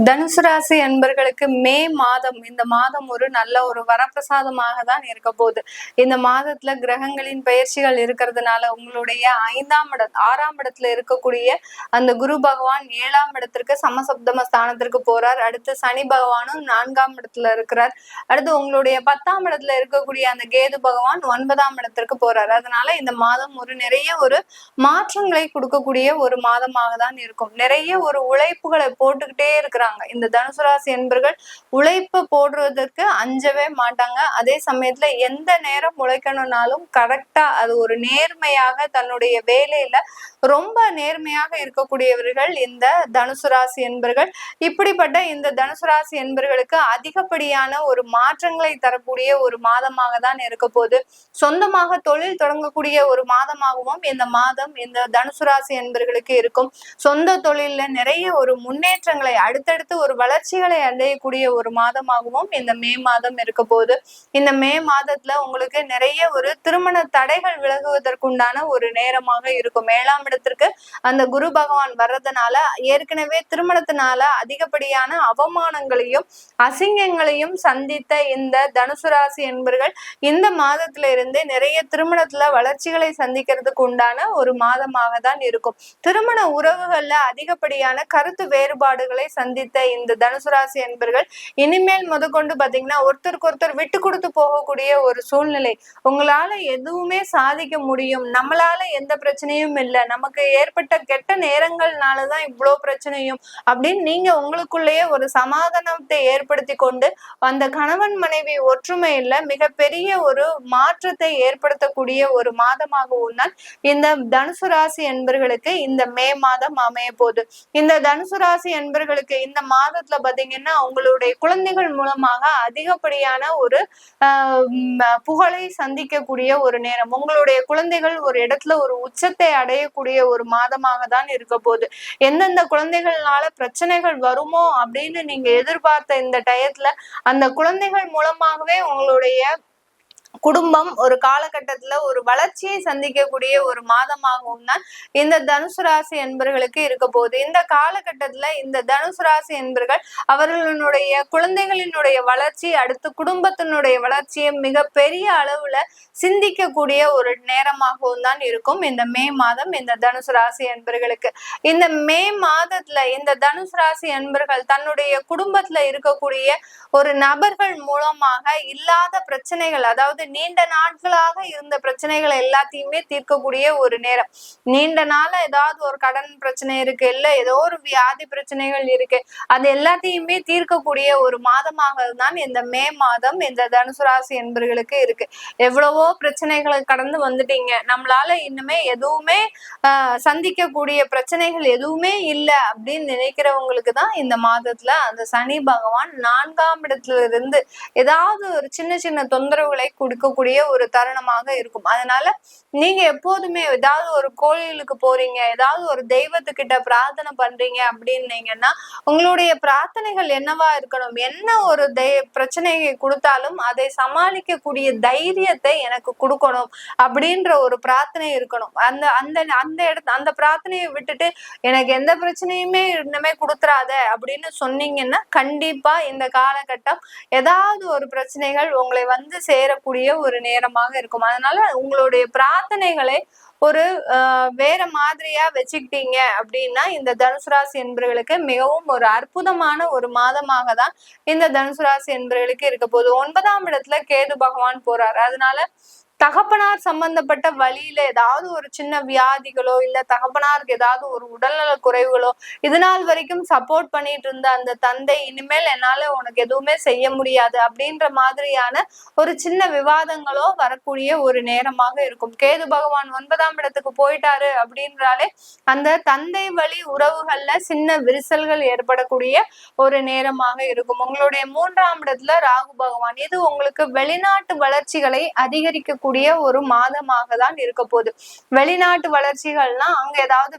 தனுசு ராசி அன்பர்களுக்கு மே மாதம், இந்த மாதம் ஒரு நல்ல ஒரு வரப்பிரசாதமாக தான் இருக்க போகுது. இந்த மாதத்துல கிரகங்களின் பயிற்சிகள் இருக்கிறதுனால உங்களுடைய 6ஆம் இடத்துல இருக்கக்கூடிய அந்த குரு பகவான் 7ஆம் இடத்திற்கு சமசப்தம ஸ்தானத்திற்கு போறார். அடுத்து சனி பகவானும் 4ஆம் இடத்துல இருக்கிறார். அடுத்து உங்களுடைய 10ஆம் இடத்துல இருக்கக்கூடிய அந்த கேது பகவான் 9ஆம் இடத்திற்கு போறார். அதனால இந்த மாதம் நிறைய மாற்றங்களை கொடுக்கக்கூடிய ஒரு மாதமாக தான் இருக்கும். நிறைய உழைப்புகளை போட்டுக்கிட்டே இருக்கிறாங்க. இந்த தனுசு ராசி என்பர்கள் உழைப்பு போடுறதுக்கு அஞ்சவே மாட்டாங்க. அதே சமயத்துல எந்த நேரம் உழைக்கணும்னாலும் கரெக்டா அது ஒரு நேர்மையாக தன்னுடைய வேலையில ரொம்ப நேர்மையாக இருக்கக்கூடியவர்கள் இந்த தனுசு ராசி என்பர்கள். இப்படிப்பட்ட இந்த தனுசு ராசி என்பர்களுக்கு அதிகப்படியான ஒரு மாற்றங்களை தரக்கூடிய ஒரு மாதமாக தான் இருக்க போகுது. சொந்தமாக தொழில் தொடங்கக்கூடிய ஒரு மாதமாகவும் இந்த மாதம் இந்த தனுசு ராசி என்பர்களுக்கு இருக்கும். சொந்த தொழில்ல நிறைய ஒரு முன்னேற்றங்களை அடுத்தடுத்து ஒரு வளர்ச்சிகளை அடையக்கூடிய ஒரு மாதமாகவும் இந்த மே மாதம் இருக்க போகுது. இந்த மே மாதத்துல உங்களுக்கு நிறைய ஒரு திருமண தடைகள் விலகுவதற்குண்டான ஒரு நேரமாக இருக்கும். 7ஆம் இடத்திற்கு அந்த குரு பகவான் வர்றதுனால ஏற்கனவே திருமணத்தினால அதிகப்படியான அவமானங்களையும் அசிங்கங்களையும் சந்தித்த இந்த தனுசு ராசி என்பர்கள் இந்த மாதத்துல இருந்து நிறைய திருமணத்துல வளர்ச்சிகளை சந்திக்கிறதுக்கு உண்டான ஒரு மாதமாக தான் இருக்கும். திருமண உறவுகள்ல அதிகப்படியான கருத்து வேறுபாடுகளை சந்தித்த இந்த தனுசு ராசி என்பர்கள் இனிமேல் முதற்கொண்டு பாத்தீங்கன்னா ஒருத்தருக்கு ஒருத்தர் விட்டு கொடுத்து போகக்கூடிய ஒரு சூழ்நிலை. உங்களால எதுவுமே சாதிக்க முடியும், நம்மளால எந்த பிரச்சனையும் இல்லை, நமக்கு ஏற்பட்ட கெட்ட நேரங்கள்னாலதான் இவ்வளவு பிரச்சனையும் அப்படின்னு நீங்க உங்களுக்குள்ளேயே ஒரு சமாதானத்தை ஏற்படுத்தி கொண்டு அந்த கணவன் மனைவி ஒற்றுமையில மிகப்பெரிய ஒரு மாற்றத்தை ஏற்படுத்தக்கூடிய ஒரு மாதமாகவும் தான் இந்த தனுசு ராசி என்பர்களுக்கு இந்த மே மாதம் அமைய போகுது. இந்த தனுசு ராசி என்பர்களுக்கு இந்த மாதத்துல பாத்தீங்கன்னா உங்களுடைய குழந்தைகள் மூலமாக அதிகப்படியான ஒரு புகழை சந்திக்கக்கூடிய ஒரு நேரம். உங்களுடைய குழந்தைகள் ஒரு இடத்துல ஒரு உச்சத்தை அடையக்கூடிய ஒரு மாதமாக தான் இருக்க போகுது. எந்தெந்த குழந்தைகள்னால பிரச்சனைகள் வருமோ அப்படின்னு நீங்க எதிர்பார்த்த இந்த டயத்துல அந்த குழந்தைகள் மூலமாகவே உங்களுடைய குடும்பம் ஒரு காலகட்டத்துல ஒரு வளர்ச்சியை சந்திக்கக்கூடிய ஒரு மாதமாகவும் தான் இந்த தனுசு ராசி என்பர்களுக்கு இருக்க போகுது. இந்த காலகட்டத்துல இந்த தனுசு ராசி என்பர்கள் அவர்களுடைய குழந்தைகளினுடைய வளர்ச்சி அடுத்து குடும்பத்தினுடைய வளர்ச்சியை மிக பெரிய அளவுல சிந்திக்கக்கூடிய ஒரு நேரமாகவும் தான் இருக்கும் இந்த மே மாதம் இந்த தனுசு ராசி என்பர்களுக்கு. இந்த மே மாதத்துல இந்த தனுசு ராசி என்பர்கள் தன்னுடைய குடும்பத்துல இருக்கக்கூடிய ஒரு நபர்கள் மூலமாக இல்லாத பிரச்சனைகள், அதாவது நீண்ட நாட்களாக இருந்த பிரச்சனைகள் எல்லாத்தையுமே தீர்க்கக்கூடிய ஒரு நேரம். நீண்ட நாள ஏதாவது ஒரு கடன் பிரச்சனை இருக்கு, இல்ல ஏதோ ஒரு வியாதி பிரச்சனைகள் இருக்கு, அது எல்லாத்தையுமே தீர்க்கக்கூடிய ஒரு மாதமாக தான் இந்த மே மாதம் இந்த தனுசு ராசி என்பர்களுக்கு இருக்கு. எவ்வளவோ பிரச்சனைகளை கடந்து வந்துட்டீங்க, நம்மளால இன்னுமே எதுவுமே சந்திக்கக்கூடிய பிரச்சனைகள் எதுவுமே இல்லை அப்படின்னு நினைக்கிறவங்களுக்கு தான் இந்த மாதத்துல அந்த சனி பகவான் 4ஆம் இடத்துல இருந்து ஏதாவது ஒரு சின்ன சின்ன தொந்தரவுகளை கொடுக்கக்கூடிய ஒரு தருணமாக இருக்கும். அதனால நீங்க எப்போதுமே ஏதாவது ஒரு கோயிலுக்கு போறீங்க, ஏதாவது ஒரு தெய்வத்துக்கிட்ட பிரார்த்தனை பண்றீங்க அப்படின்னீங்கன்னா உங்களுடைய பிரார்த்தனைகள் என்னவா இருக்கணும், என்ன ஒரு பிரச்சனையை கொடுத்தாலும் அதை சமாளிக்கக்கூடிய தைரியத்தை எனக்கு கொடுக்கணும் அப்படின்ற ஒரு பிரார்த்தனை இருக்கணும். அந்த அந்த அந்த இடத்து அந்த பிரார்த்தனையை விட்டுட்டு எனக்கு எந்த பிரச்சனையுமே இன்னுமே கொடுத்துறாத அப்படின்னு சொன்னீங்கன்னா கண்டிப்பா இந்த காலகட்டம் ஏதாவது ஒரு பிரச்சனைகள் உங்களை வந்து சேரக்கூடிய ஒரு நேரமாக இருக்கும். அதனால உங்களுடைய பிரார்த்தனைகளை ஒரு வேற மாதிரியா வச்சுக்கிட்டீங்க அப்படின்னா இந்த தனுசு ராசி என்பர்களுக்கு மிகவும் ஒரு அற்புதமான ஒரு மாதமாக தான் இந்த தனுசு ராசி என்பர்களுக்கு இருக்க போகுது. 9ஆம் இடத்துல கேது பகவான் போறாரு. அதனால தகப்பனார் சம்பந்தப்பட்ட வழியில ஏதாவது ஒரு சின்ன வியாதிகளோ இல்ல தகப்பனாருக்கு ஏதாவது ஒரு உடல்நல குறைவுகளோ இது நாள் வரைக்கும் சப்போர்ட் பண்ணிட்டு இருந்த அந்த தந்தை இனிமேல் என்னால உனக்கு எதுவுமே செய்ய முடியாது அப்படின்ற மாதிரியான ஒரு சின்ன விவாதங்களோ வரக்கூடிய ஒரு நேரமாக இருக்கும். கேது பகவான் 9ஆம் இடத்துக்கு போயிட்டாரு அப்படின்றாலே அந்த தந்தை வழி உறவுகள்ல சின்ன விரிசல்கள் ஏற்படக்கூடிய ஒரு நேரமாக இருக்கும். உங்களுடைய 3ஆம் இடத்துல ராகு பகவான், இது உங்களுக்கு வெளிநாட்டு வளர்ச்சிகளை அதிகரிக்கக்கூடிய அதிகரிக்கக்கூடிய ஒரு மாதமாக தான் இருக்க போகுது. வெளிநாட்டு வளர்ச்சிகள்னா அங்க ஏதாவது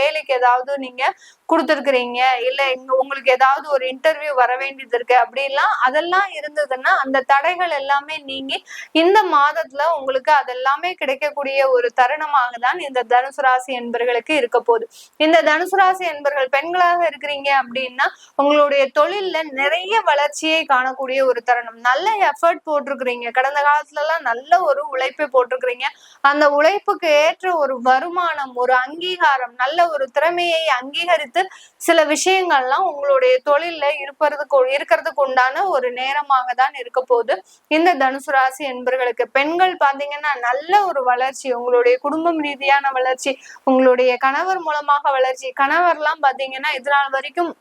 வேலைக்கு ஏதாவது நீங்க கொடுத்துருக்கிறீங்க, இல்ல உங்களுக்கு ஏதாவது ஒரு இன்டர்வியூ வர வேண்டியது இருக்கு அப்படிலாம் அதெல்லாம் இருந்ததுன்னா அந்த தடைகள் எல்லாமே நீங்கி இந்த மாதத்துல உங்களுக்கு அதெல்லாமே கிடைக்கக்கூடிய ஒரு தருணமாக தான் இந்த தனுசு ராசி என்பர்களுக்கு இருக்க போகுது. இந்த தனுசு ராசி என்பர்கள் பெண்களாக இருக்கிறீங்க அப்படின்னா உங்களுடைய தொழில்ல நிறைய வளர்ச்சியை காணக்கூடிய ஒரு தருணம். நல்ல எஃபர்ட் போட்டிருக்கிறீங்க, கடந்த காலத்துல எல்லாம் நல்ல ஒரு உழைப்பை போட்டிருக்கிறீங்க. அந்த உழைப்புக்கு ஏற்ற ஒரு வருமானம், ஒரு அங்கீகாரம், நல்ல ஒரு திறமையை அங்கீகரித்து சில விஷயங்கள்லாம் உங்களுடைய தொழில்ல இருக்கிறதுக்கு உண்டான ஒரு நேரமாக தான் இருக்க போகுது இந்த தனுசு ராசி என்பர்களுக்கு. பெண்கள் பாத்தீங்கன்னா நல்ல ஒரு வளர்ச்சி, உங்களுடைய குடும்பம் ரீதியான வளர்ச்சி, உங்களுடைய கணவர் மூலமாக வளர்ச்சி. கணவர்லாம் பாத்தீங்கன்னா இதனால் வரைக்கும்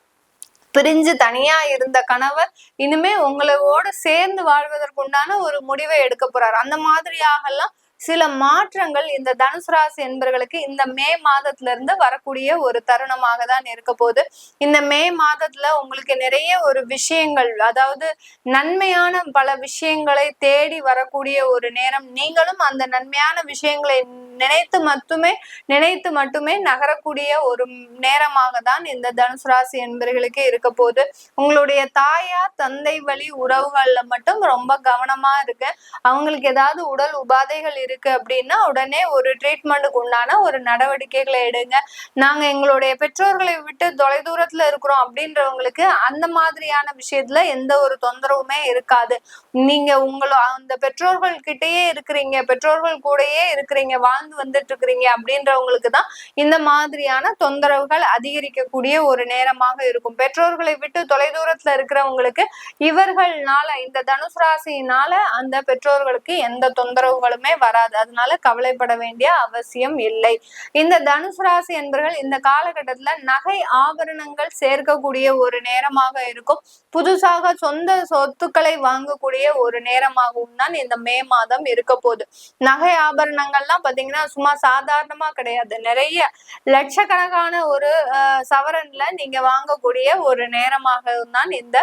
பிரிஞ்சு தனியா இருந்த கணவர் இனிமே உங்களோட சேர்ந்து வாழ்வதற்குண்டான ஒரு முடிவை எடுக்க போறாரு. அந்த மாதிரியாக எல்லாம் சில மாற்றங்கள் இந்த தனுசு ராசி என்பர்களுக்கு இந்த மே மாதத்துல இருந்து வரக்கூடிய ஒரு தருணமாக தான் இருக்க போகுது. இந்த மே மாதத்துல உங்களுக்கு நிறைய ஒரு விஷயங்கள், அதாவது நன்மையான பல விஷயங்களை தேடி வரக்கூடிய ஒரு நேரம். நீங்களும் அந்த நன்மையான விஷயங்களை நினைத்து மட்டுமே நகரக்கூடிய ஒரு நேரமாக தான் இந்த தனுசு ராசி என்பர்களுக்கு இருக்க போகுது. உங்களுடைய தாயார் தந்தை வழி உறவுகள்ல மட்டும் ரொம்ப கவனமா இருக்கு. அவங்களுக்கு ஏதாவது உடல் உபாதைகள் இருக்கு அப்படின்னா உடனே ஒரு ட்ரீட்மெண்ட்டுக்கு உண்டான ஒரு நடவடிக்கைகளை எடுங்க. நாங்க எங்களுடைய பெற்றோர்களை விட்டு தொலைதூரத்துல இருக்கிறோம் அப்படின்றவங்களுக்கு அந்த மாதிரியான விஷயத்துல எந்த ஒரு தொந்தரவுமே இருக்காது. நீங்க அந்த பெற்றோர்கள் கிட்டயே இருக்கிறீங்க, பெற்றோர்கள் கூடயே இருக்கிறீங்க, வாழ்ந்து வந்துட்டு இருக்கிறீங்க அப்படின்றவங்களுக்கு தான் இந்த மாதிரியான தொந்தரவுகள் அதிகரிக்கக்கூடிய ஒரு நேரமாக இருக்கும். பெற்றோர்களை விட்டு தொலைதூரத்துல இருக்கிறவங்களுக்கு இவர்கள்னால, இந்த தனுசு ராசியினால அந்த பெற்றோர்களுக்கு எந்த தொந்தரவுகளுமே வராது. அதனால கவலைப்பட வேண்டிய அவசியம் இல்லை. இந்த தனுசு ராசி என்பவர்கள் இந்த காலகட்டத்துல நகை ஆபரணங்கள் சேர்க்கக்கூடிய ஒரு நேரமாக இருக்கும். புதுசாக சொந்த சொத்துக்களை வாங்கக்கூடிய ஒரு நேரமாகவும் தான் இந்த மே மாதம் இருக்க போகுது. நகை ஆபரணங்கள்லாம் பாத்தீங்கன்னா சும்மா சாதாரணமா கிடையாது, நிறைய லட்சக்கணக்கான ஒரு சவரன்ல நீங்க வாங்கக்கூடிய ஒரு நேரமாக தான் இந்த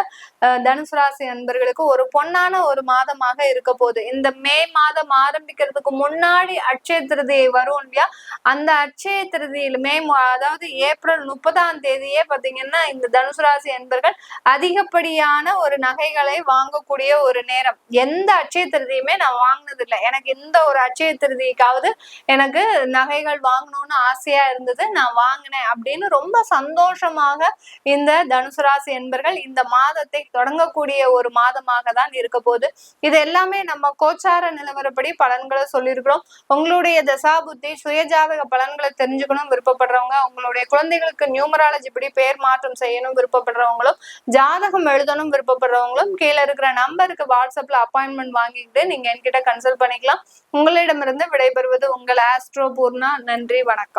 தனுசு ராசி நண்பர்களுக்கு ஒரு பொன்னான ஒரு மாதமாக இருக்க போகுது. இந்த மே மாதம் ஆரம்பிக்கிறதுக்கு முன்னாடி அட்சய திருதியை வரும் இல்லையா, அந்த அட்சய திருதியிலுமே அதாவது ஏப்ரல் 30ஆம் தேதியே பாத்தீங்கன்னா இந்த தனுசு ராசி என்பர்கள் அதிகப்படியான ஒரு நகைகளை வாங்கக்கூடிய ஒரு நேரம். எந்த அட்சய திருதியுமே நான் வாங்கினது இல்லை. எனக்கு இந்த ஒரு அட்சய திருதிக்காவது எனக்கு நகைகள் வாங்கணும்னு ஆசையா இருந்தது, நான் வாங்கினேன் அப்படின்னு ரொம்ப சந்தோஷமாக இந்த தனுசு ராசி என்பர்கள் இந்த மாதத்தை தொடங்கக்கூடிய ஒரு மாதமாக தான் இருக்க போகுது. இது எல்லாமே நம்ம கோச்சார நிலவரப்படி பலன்களை சொல்லியிருக்கிறோம். உங்களுடைய தசாபுத்தி சுயஜாதக பலன்களை தெரிஞ்சுக்கணும் விருப்பப்படுறவங்க, உங்களுடைய குழந்தைகளுக்கு நியூமராலஜி படி பேர் மாற்றம் செய்யணும் விருப்பப்படுறவங்களும், ஜாதகம் எழுதணும் விருப்பப்படுறவங்களும் கீழே இருக்கிற நம்பருக்கு வாட்ஸ்அப்ல அப்பாயின்மெண்ட் வாங்கிக்கிட்டு நீங்க என்கிட்ட கன்சல்ட் பண்ணிக்கலாம். உங்களிடமிருந்து விடைபெறுவது உங்கள் ஆஸ்ட்ரோ பூர்ணா. நன்றி, வணக்கம்.